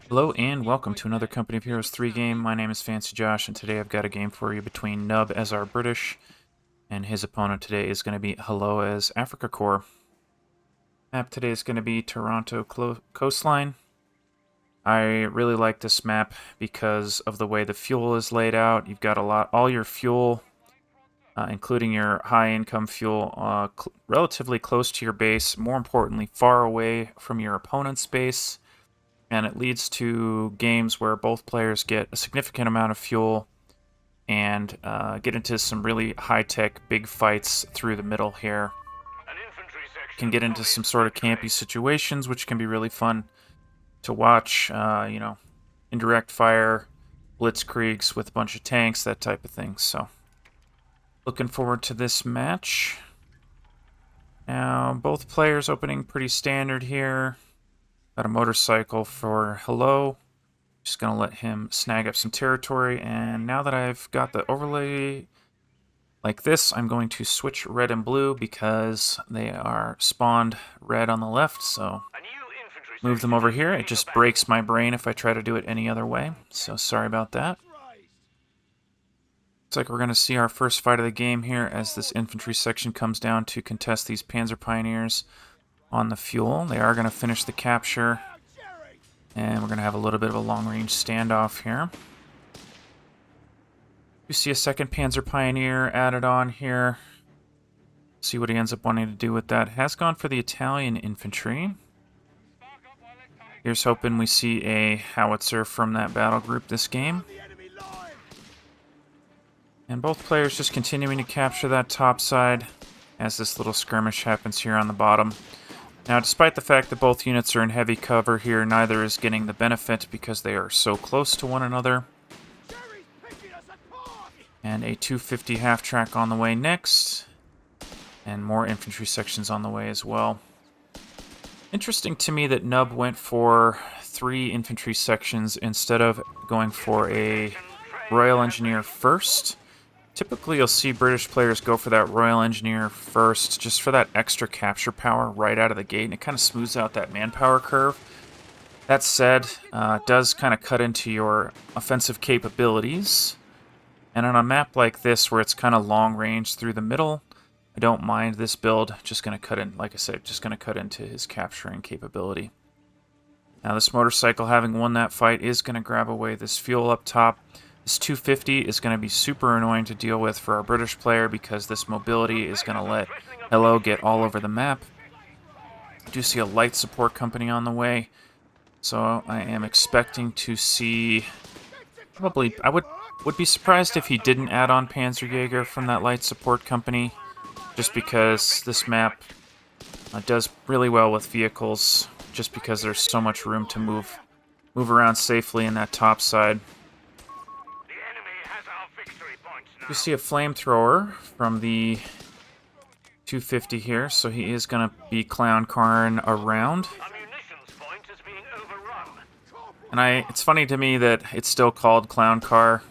Hello and welcome to another Company of Heroes 3 game. My name is Fancy Josh, and today I've got a game for you between Nub as our British, and his opponent today is going to be Hello as Africa Corps. Map today is going to be Toronto Coastline. I really like this map because of the way the fuel is laid out. You've got all your fuel, including your high-income fuel, relatively close to your base. More importantly, far away from your opponent's base. And it leads to games where both players get a significant amount of fuel and get into some really high-tech big fights through the middle here. Can get into some sort of campy situations, which can be really fun to watch. Indirect fire, blitzkriegs with a bunch of tanks, that type of thing. So, looking forward to this match. Now, both players opening pretty standard here. Got a motorcycle for Hello. Just going to let him snag up some territory. And now that I've got the overlay like this, I'm going to switch red and blue because they are spawned red on the left. So move them over here. It just breaks my brain if I try to do it any other way. So sorry about that. Looks like we're going to see our first fight of the game here as this infantry section comes down to contest these Panzer Pioneers on the fuel. They are going to finish the capture, and we're going to have a little bit of a long-range standoff here. You see a second Panzer Pioneer added on here. See what he ends up wanting to do with that. Has gone for the Italian infantry. Here's hoping we see a howitzer from that battle group this game. And both players just continuing to capture that top side as this little skirmish happens here on the bottom. Now, despite the fact that both units are in heavy cover here, neither is getting the benefit because they are so close to one another. And a 250 half-track on the way next. And more infantry sections on the way as well. Interesting to me that Nub went for 3 infantry sections instead of going for a Royal Engineer first. Typically, you'll see British players go for that Royal Engineer first, just for that extra capture power right out of the gate, and it kind of smooths out that manpower curve. That said, it does kind of cut into your offensive capabilities. And on a map like this, where it's kind of long range through the middle, I don't mind this build. Just going to cut in, like I said, just going to cut into his capturing capability. Now, this motorcycle, having won that fight, is going to grab away this fuel up top. This 250 is going to be super annoying to deal with for our British player because this mobility is going to let Hello get all over the map. I do see a light support company on the way, so I am expecting to see... Probably, I would be surprised if he didn't add on Panzerjäger from that light support company, just because this map does really well with vehicles, just because there's so much room to move around safely in that top side. You see a flamethrower from the 250 here, so he is going to be clown carring around. And it's funny to me that it's still called clown car.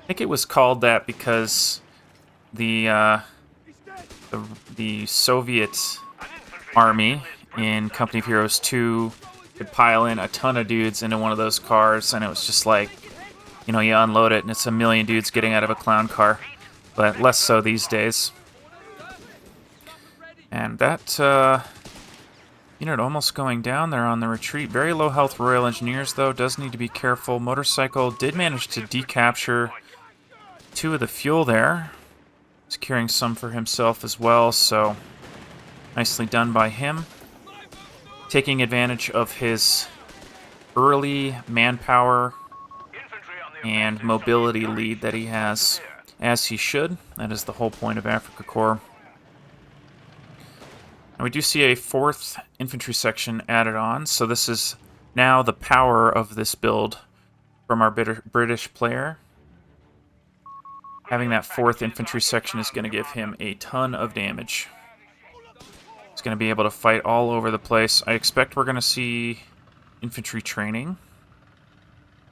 I think it was called that because the Soviet army in Company of Heroes 2 could pile in a ton of dudes into one of those cars, and it was just like, you know, you unload it and it's a million dudes getting out of a clown car, but less so these days. And that unit almost going down there on the retreat. Very low health Royal Engineers, though. Does need to be careful. Motorcycle did manage to decapture 2 of the fuel there. Securing some for himself as well, so nicely done by him. Taking advantage of his early manpower and mobility lead that he has, as he should. That is the whole point of Africa Corps. And we do see a 4th infantry section added on, so this is now the power of this build from our British player. Having that 4th infantry section is going to give him a ton of damage. He's going to be able to fight all over the place. I expect we're going to see infantry training.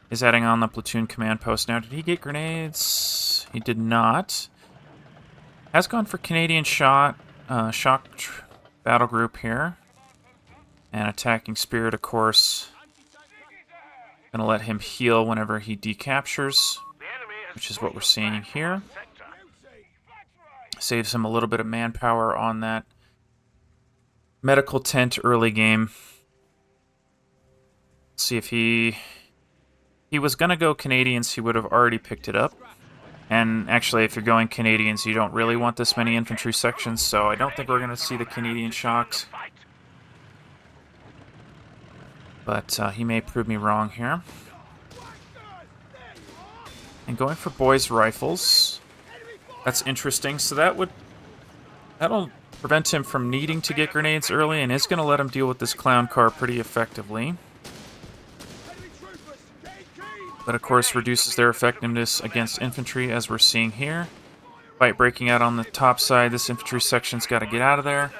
Is adding on the platoon command post now. Did he get grenades? He did not. Has gone for Canadian shock battle group here. And attacking spirit, of course. Gonna let him heal whenever he decaptures, which is what we're seeing here. Saves him a little bit of manpower on that medical tent early game. Let's see if he was gonna go Canadians, he would have already picked it up. And actually, if you're going Canadians, you don't really want this many infantry sections, so I don't think we're going to see the Canadian shocks. But he may prove me wrong here. And going for boys' rifles. That's interesting. So that'll prevent him from needing to get grenades early, and is going to let him deal with this clown car pretty effectively. But of course reduces their effectiveness against infantry, as we're seeing here. Fight breaking out on the top side. This infantry section's got to get out of there.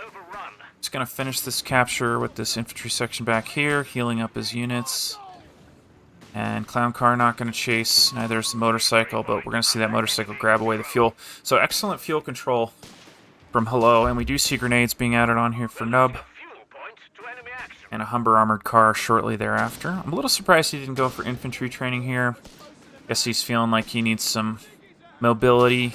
Just going to finish this capture with this infantry section back here, healing up his units. And clown car not going to chase. Neither is the motorcycle, but we're going to see that motorcycle grab away the fuel. So excellent fuel control from Hello, and we do see grenades being added on here for Nub. And a Humber armored car shortly thereafter. I'm a little surprised he didn't go for infantry training here. Guess he's feeling like he needs some mobility.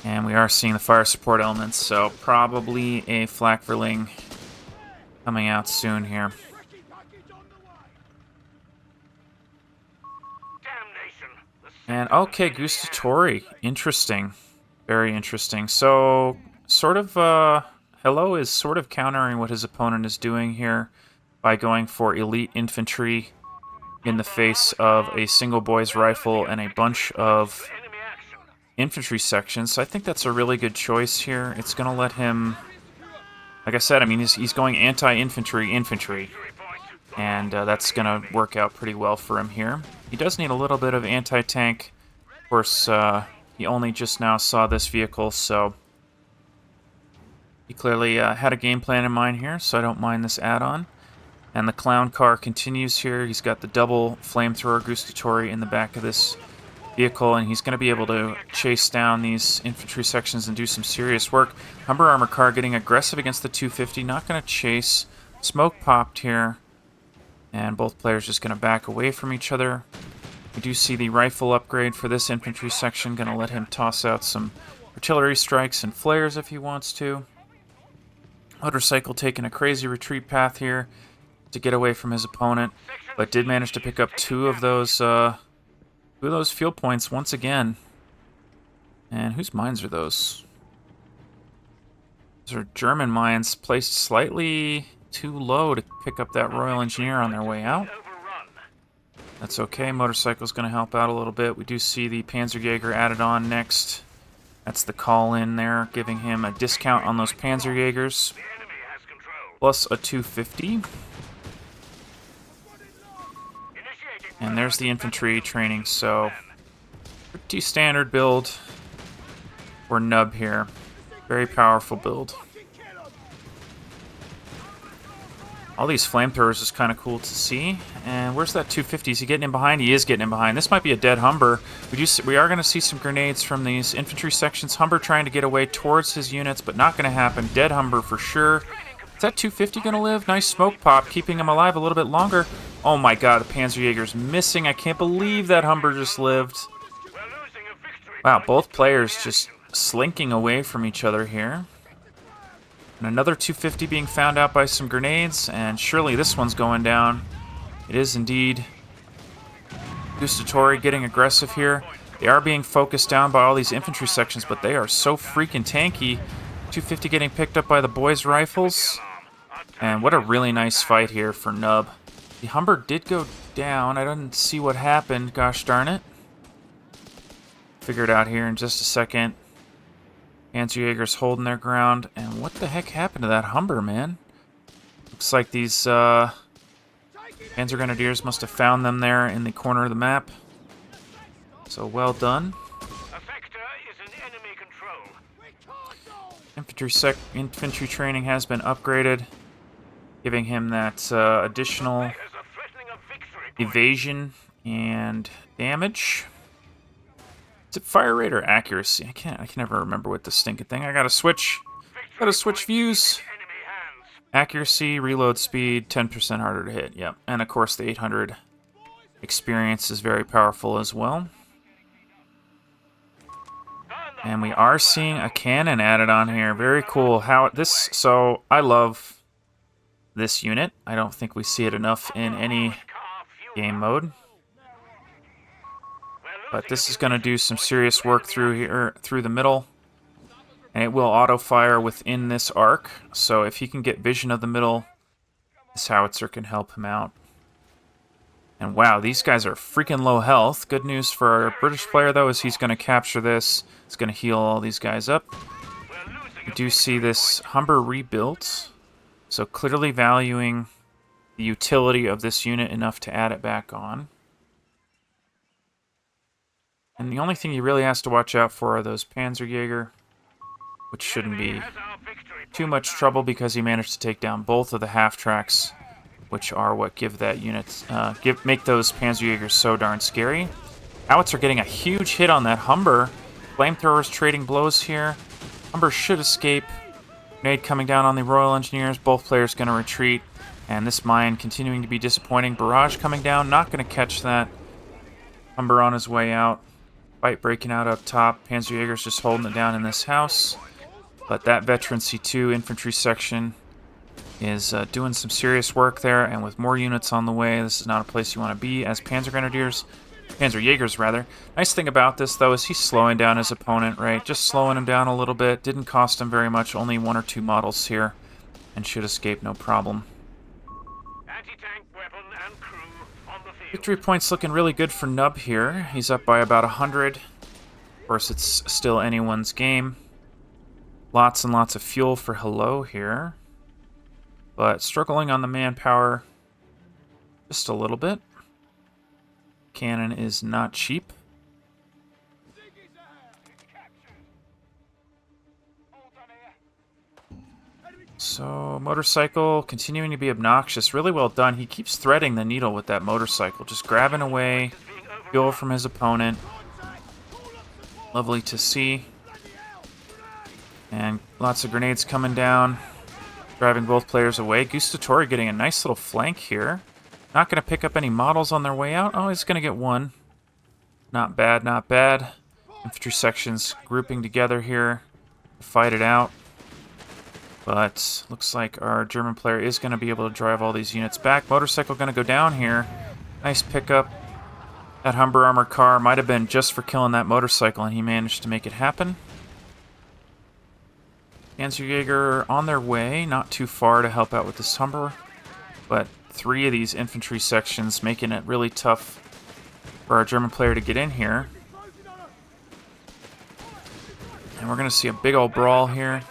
And we are seeing the fire support elements, so probably a flak verling coming out soon here. And okay, Gustatori. Interesting. Very interesting. So sort of, Hello is sort of countering what his opponent is doing here by going for elite infantry in the face of a single boy's rifle and a bunch of infantry sections. So I think that's a really good choice here. It's going to let him, like I said, I mean, he's going anti-infantry, and that's going to work out pretty well for him here. He does need a little bit of anti-tank. Of course, he only just now saw this vehicle, so he clearly had a game plan in mind here, so I don't mind this add-on. And the clown car continues here. He's got the double flamethrower Gustatori in the back of this vehicle, and he's going to be able to chase down these infantry sections and do some serious work. Humber armor car getting aggressive against the 250, not going to chase. Smoke popped here, and both players just going to back away from each other. We do see the rifle upgrade for this infantry section, going to let him toss out some artillery strikes and flares if he wants to. Motorcycle taking a crazy retreat path here to get away from his opponent, but did manage to pick up two of those fuel points once again. And whose mines are those? Those are German mines, placed slightly too low to pick up that Royal Engineer on their way out. That's okay, motorcycle's going to help out a little bit. We do see the Panzerjäger added on next. That's the call-in there, giving him a discount on those Panzerjägers. Plus a 250. And there's the infantry training, so pretty standard build for Nub here. Very powerful build. All these flamethrowers is kind of cool to see. And where's that 250? Is he getting in behind? He is getting in behind. This might be a dead Humber. We are going to see some grenades from these infantry sections. Humber trying to get away towards his units, but not going to happen. Dead Humber for sure. Is that 250 going to live? Nice smoke pop, keeping him alive a little bit longer. Oh my god, the Panzerjäger's missing. I can't believe that Humber just lived. Wow, both players just slinking away from each other here. And another 250 being found out by some grenades, and surely this one's going down. It is indeed. Gustatori getting aggressive here. They are being focused down by all these infantry sections, but they are so freaking tanky. 250 getting picked up by the boys' rifles. And what a really nice fight here for Nub. The Humber did go down. I didn't see what happened. Gosh darn it. Figure it out here in just a second. Panzerjäger's holding their ground. And what the heck happened to that Humber, man? Looks like these Panzer Grenadiers must have found them there in the corner of the map. So well done. Infantry training has been upgraded, giving him that additional evasion and damage. Is it fire rate or accuracy? I can never remember what the stinking thing. I gotta switch views. Accuracy, reload speed, 10% harder to hit. Yep. And of course the 800 experience is very powerful as well. And we are seeing a cannon added on here. Very cool. So I love this unit. I don't think we see it enough in any game mode. But this is going to do some serious work through here, through the middle. And it will auto-fire within this arc. So if he can get vision of the middle, this howitzer can help him out. And wow, these guys are freaking low health. Good news for our British player, though, is he's going to capture this. It's going to heal all these guys up. We do see this Humber rebuilt. So clearly valuing the utility of this unit enough to add it back on. And the only thing he really has to watch out for are those Panzerjäger, which shouldn't be too much trouble because he managed to take down both of the half-tracks, which are what give that unit, make those Panzerjägers so darn scary. Howitzer getting a huge hit on that Humber. Flamethrowers trading blows here. Humber should escape. Grenade coming down on the Royal Engineers. Both players going to retreat. And this mine continuing to be disappointing. Barrage coming down. Not going to catch that. Humber on his way out. Fight breaking out up top. Panzerjäger's just holding it down in this house. But that veteran C2 infantry section is doing some serious work there. And with more units on the way, this is not a place you want to be as Panzerjägers, rather. Nice thing about this, though, is he's slowing down his opponent, right? Just slowing him down a little bit. Didn't cost him very much. Only 1 or 2 models here. And should escape no problem. Victory points looking really good for Nub here. He's up by about 100. Of course, it's still anyone's game. Lots and lots of fuel for Hello here. But struggling on the manpower just a little bit. Cannon is not cheap. So, motorcycle continuing to be obnoxious. Really well done. He keeps threading the needle with that motorcycle. Just grabbing away fuel from his opponent. Lovely to see. And lots of grenades coming down. Driving both players away. Gustatori getting a nice little flank here. Not going to pick up any models on their way out. Oh, he's going to get one. Not bad, not bad. Infantry sections grouping together here to fight it out. But looks like our German player is going to be able to drive all these units back. Motorcycle going to go down here. Nice pickup. That Humber armored car might have been just for killing that motorcycle, and he managed to make it happen. Panzerjäger on their way, not too far to help out with this Humber. But 3 of these infantry sections making it really tough for our German player to get in here. And we're going to see a big old brawl here.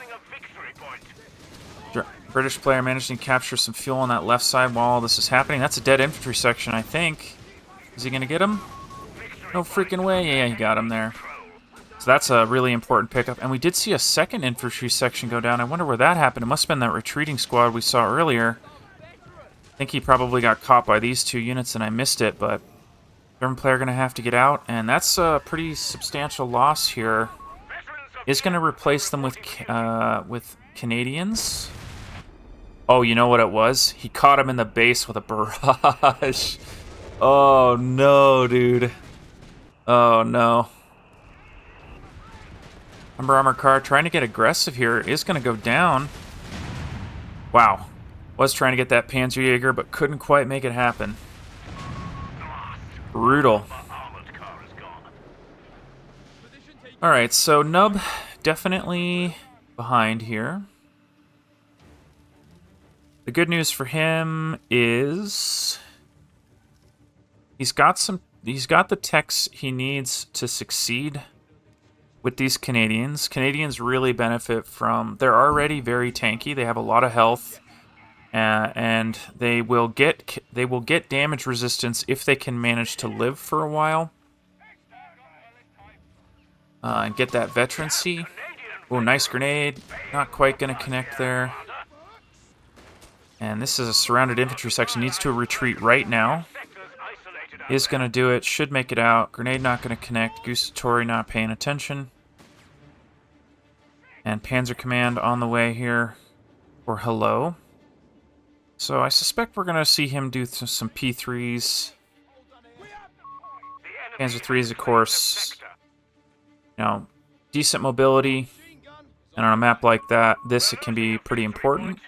British player managing to capture some fuel on that left side while all this is happening. That's a dead infantry section, I think. Is he going to get him? No freaking way. Yeah, he got him there. So that's a really important pickup. And we did see a second infantry section go down. I wonder where that happened. It must have been that retreating squad we saw earlier. I think he probably got caught by these 2 units and I missed it, but German player going to have to get out. And that's a pretty substantial loss here. Is going to replace them with Canadians. Oh, you know what it was? He caught him in the base with a barrage. Oh, no, dude. Oh, no. Humber armor car trying to get aggressive here is going to go down. Wow. Was trying to get that Panzerjäger, but couldn't quite make it happen. Brutal. Alright, so Nub definitely behind here. The good news for him is he's got the techs he needs to succeed with these Canadians. Canadians really benefit from, they're already very tanky. They have a lot of health, and they will get damage resistance if they can manage to live for a while and get that veterancy. Oh, nice grenade. Not quite going to connect there. And this is a surrounded infantry section. Needs to retreat right now. Is going to do it. Should make it out. Grenade not going to connect. Gustatori not paying attention. And Panzer Command on the way here for Hello. So I suspect we're going to see him do some P3s. Panzer 3s, of course, decent mobility. And on a map like that, it can be pretty important.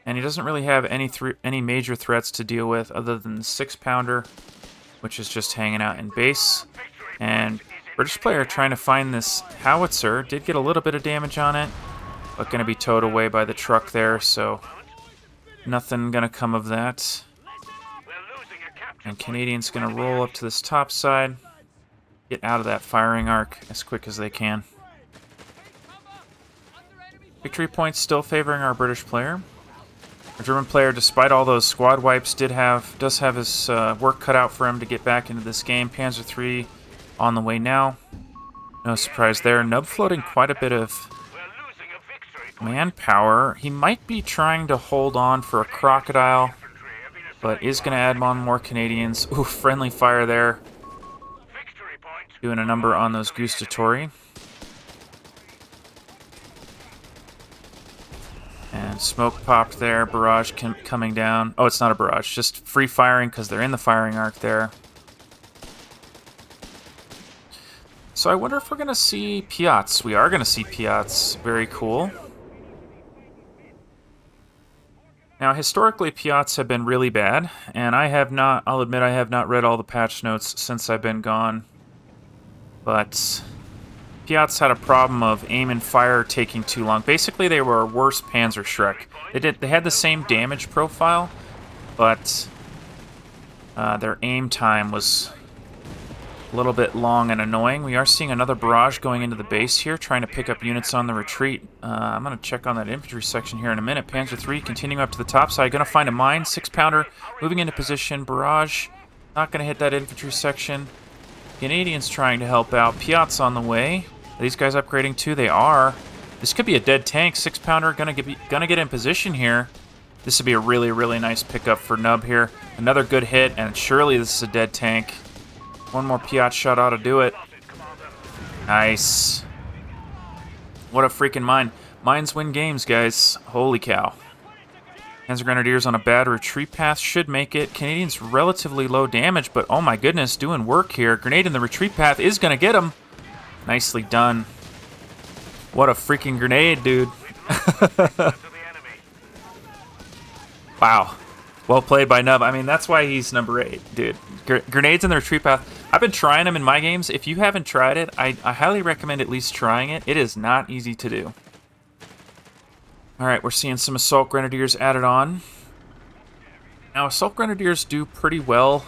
And he doesn't really have any major threats to deal with other than the 6-pounder, which is just hanging out in base. And British player trying to find this howitzer. Did get a little bit of damage on it, but going to be towed away by the truck there, so nothing going to come of that. And Canadians going to roll up to this top side, get out of that firing arc as quick as they can. Victory points still favoring our British player. Our German player, despite all those squad wipes, does have his work cut out for him to get back into this game. Panzer 3 on the way now. No surprise there. Nub floating quite a bit of manpower. He might be trying to hold on for a crocodile, but is going to add on more Canadians. Ooh, friendly fire there. Doing a number on those Gustatori. And smoke popped there. Barrage coming down. Oh, it's not a barrage. Just free firing because they're in the firing arc there. So I wonder if we're going to see Piats. We are going to see Piats. Very cool. Now, historically, Piats have been really bad, and I'll admit I have not read all the patch notes since I've been gone. But Piats had a problem of aim and fire taking too long. Basically, they were a worse Panzerschreck. They had the same damage profile, but their aim time was a little bit long and annoying. We are seeing another barrage going into the base here, trying to pick up units on the retreat. I'm going to check on that infantry section here in a minute. Panzer 3 continuing up to the top side. Going to find a mine. 6-pounder moving into position. Barrage not going to hit that infantry section. Canadians trying to help out. Piats on the way. Are these guys upgrading too? They are. This could be a dead tank. 6-pounder gonna get in position here. This would be a really, really nice pickup for Nub here. Another good hit, and surely this is a dead tank. One more Piat shot ought to do it. Nice. What a freaking mine. Mines win games, guys. Holy cow. Panzer Grenadiers on a bad retreat path should make it. Canadians relatively low damage, but oh my goodness, doing work here. Grenade in the retreat path is going to get him. Nicely done. What a freaking grenade, dude. Wow. Well played by Nub. I mean, that's why he's number 8, dude. Grenades in the retreat path. I've been trying them in my games. If you haven't tried it, I highly recommend at least trying it. It is not easy to do. Alright, we're seeing some Assault Grenadiers added on. Now, Assault Grenadiers do pretty well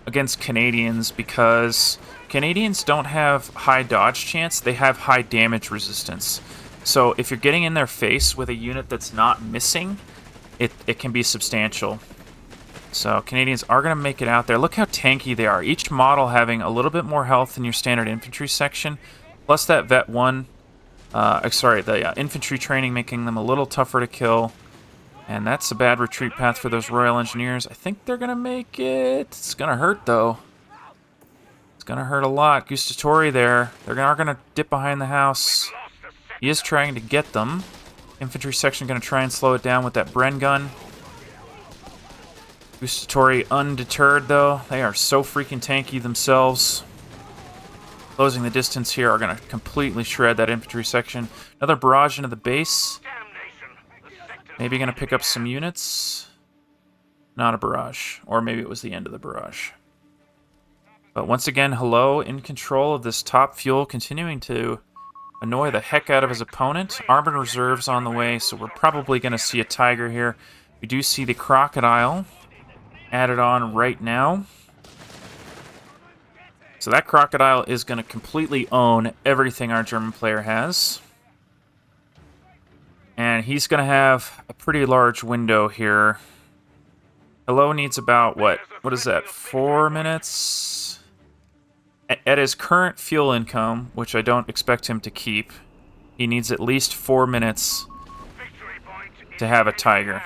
against Canadians because Canadians don't have high dodge chance, they have high damage resistance. So if you're getting in their face with a unit that's not missing, it can be substantial. So Canadians are going to make it out there. Look how tanky they are. Each model having a little bit more health than your standard infantry section, plus that Vet 1. The infantry training making them a little tougher to kill. And that's a bad retreat path for those Royal Engineers. I think they're going to make it. It's going to hurt, though. It's going to hurt a lot. Gustatori there. They are going to dip behind the house. He is trying to get them. Infantry section going to try and slow it down with that Bren gun. Gustatori undeterred, though. They are so freaking tanky themselves. Closing the distance here are going to completely shred that infantry section. Another barrage into the base. Maybe going to pick up some units. Not a barrage. Or maybe it was the end of the barrage. But once again, Hello in control of this top fuel, continuing to annoy the heck out of his opponent. Armored reserves on the way, so we're probably going to see a Tiger here. We do see the Crocodile added on right now. So that Crocodile is going to completely own everything our German player has. And he's going to have a pretty large window here. Hello needs about, what is that, 4 minutes? At his current fuel income, which I don't expect him to keep, he needs at least 4 minutes to have a Tiger.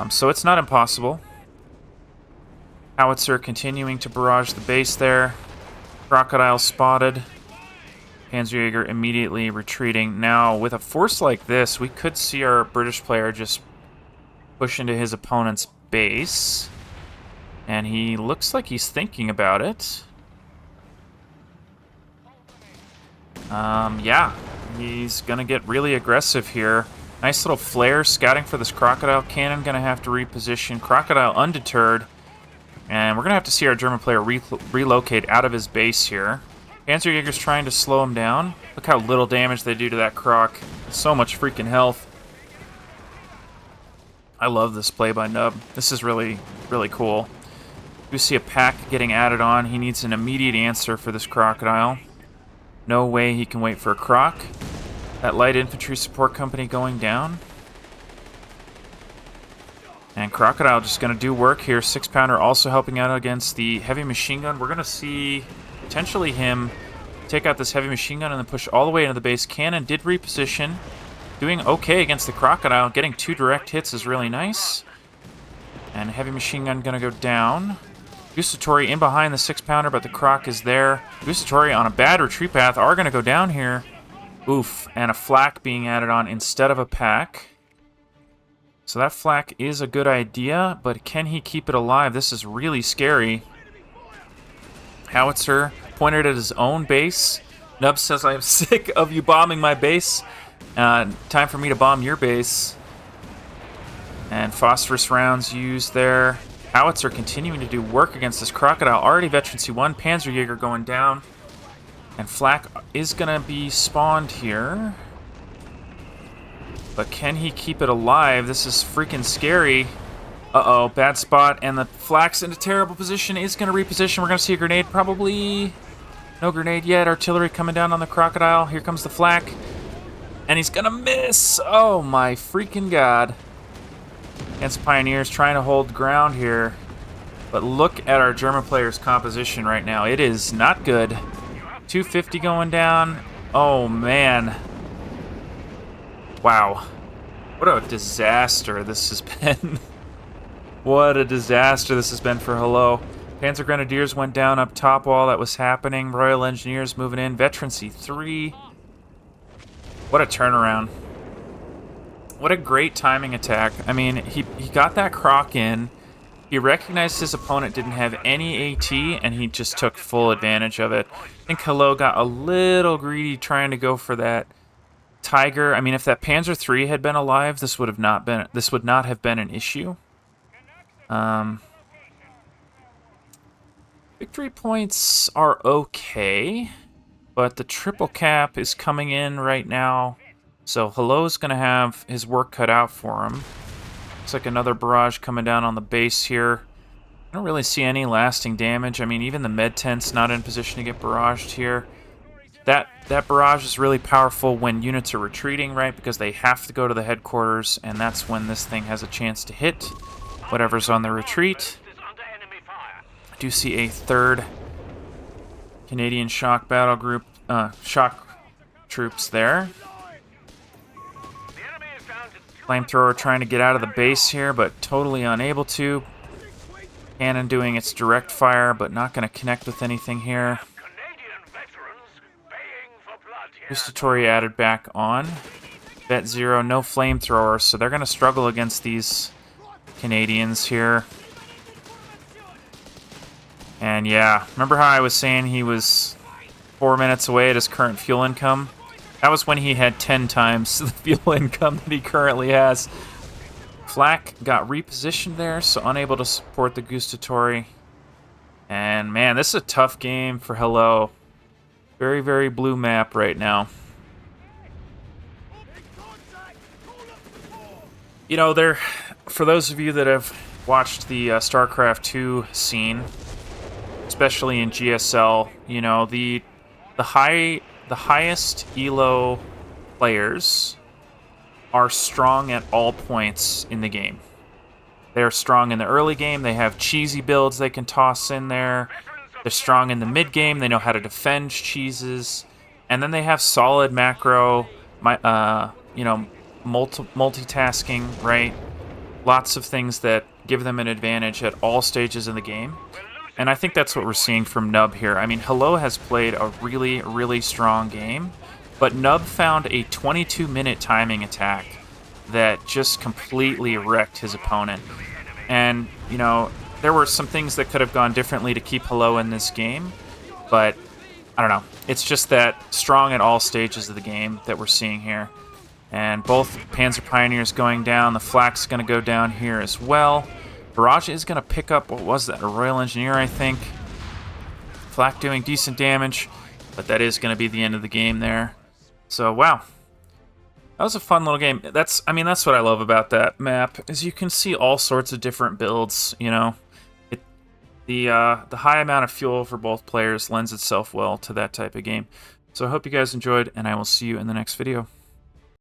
So it's not impossible. Howitzer continuing to barrage the base there. Crocodile spotted. Panzerjäger immediately retreating. Now, with a force like this, we could see our British player just push into his opponent's base. And he looks like he's thinking about it. Yeah, he's going to get really aggressive here. Nice little flare scouting for this Crocodile Cannon. Going to have to reposition. Crocodile undeterred. And we're going to have to see our German player relocate out of his base here. Panzerjäger's trying to slow him down. Look how little damage they do to that Croc. So much freaking health. I love this play by Nub. This is really, really cool. We see a pack getting added on. He needs an immediate answer for this Crocodile. No way he can wait for a Croc. That light infantry support company going down. And Crocodile just going to do work here. 6-pounder also helping out against the heavy machine gun. We're going to see potentially him take out this heavy machine gun and then push all the way into the base. Cannon did reposition. Doing okay against the Crocodile. Getting 2 direct hits is really nice. And heavy machine gun going to go down. Gustatori in behind the 6-pounder, but the Croc is there. Gustatori on a bad retreat path are going to go down here. Oof. And a flak being added on instead of a pack. So that flak is a good idea, but can he keep it alive? This is really scary. Howitzer pointed at his own base. Nub says, I'm sick of you bombing my base. Time for me to bomb your base. And phosphorus rounds used there. Howitzer continuing to do work against this Crocodile. Already Veteran C1. Panzerjäger going down. And flak is going to be spawned here. But can he keep it alive? This is freaking scary. Uh-oh, bad spot. And the flak's in a terrible position. Is going to reposition. We're going to see a grenade. Probably no grenade yet. Artillery coming down on the Crocodile. Here comes the flak. And he's going to miss. Oh, my freaking God. Against Pioneers trying to hold ground here. But look at our German player's composition right now. It is not good. 250 going down. Oh, man. Wow. What a disaster this has been. What a disaster this has been for Hello. Panzer Grenadiers went down up top while that was happening. Royal Engineers moving in. Veteran C3. What a turnaround. What a great timing attack. I mean, he got that Croc in. He recognized his opponent didn't have any AT, and he just took full advantage of it. I think Hello got a little greedy trying to go for that Tiger. I mean, if that Panzer III had been alive, this would not have been an issue. Victory points are okay, but the triple cap is coming in right now, so Hello's going to have his work cut out for him. Looks like another barrage coming down on the base here. I don't really see any lasting damage. I mean, even the med tent's not in position to get barraged here. That barrage is really powerful when units are retreating, right? Because they have to go to the headquarters, and that's when this thing has a chance to hit whatever's on the retreat. I do see a 3rd Canadian shock battle group, shock troops there. Flamethrower trying to get out of the base here, but totally unable to. Cannon doing its direct fire, but not going to connect with anything here. Gustatori added back on. Bet 0, no flamethrower, so they're going to struggle against these Canadians here. And yeah, remember how I was saying he was 4 minutes away at his current fuel income? That was when he had 10 times the fuel income that he currently has. Flak got repositioned there, so unable to support the Gustatori. And man, this is a tough game for Hello. Very, very blue map right now. You know, for those of you that have watched the StarCraft 2 scene, especially in GSL, you know, the highest ELO players are strong at all points in the game. They're strong in the early game. They have cheesy builds they can toss in there. They're strong in the mid game. They know how to defend cheeses. And then they have solid macro, you know, multitasking, right? Lots of things that give them an advantage at all stages in the game. And I think that's what we're seeing from Nub here. I mean, Hello has played a really, really strong game, but Nub found a 22-minute timing attack that just completely wrecked his opponent. And, you know, there were some things that could have gone differently to keep Hello in this game, but I don't know. It's just that strong at all stages of the game that we're seeing here. And both Panzer Pioneers going down. The Flak's going to go down here as well. Barrage is going to pick up, what was that, a Royal Engineer, I think. Flak doing decent damage, but that is going to be the end of the game there. So, wow. That was a fun little game. That's what I love about that map, is you can see all sorts of different builds, you know. The high amount of fuel for both players lends itself well to that type of game. So I hope you guys enjoyed, and I will see you in the next video.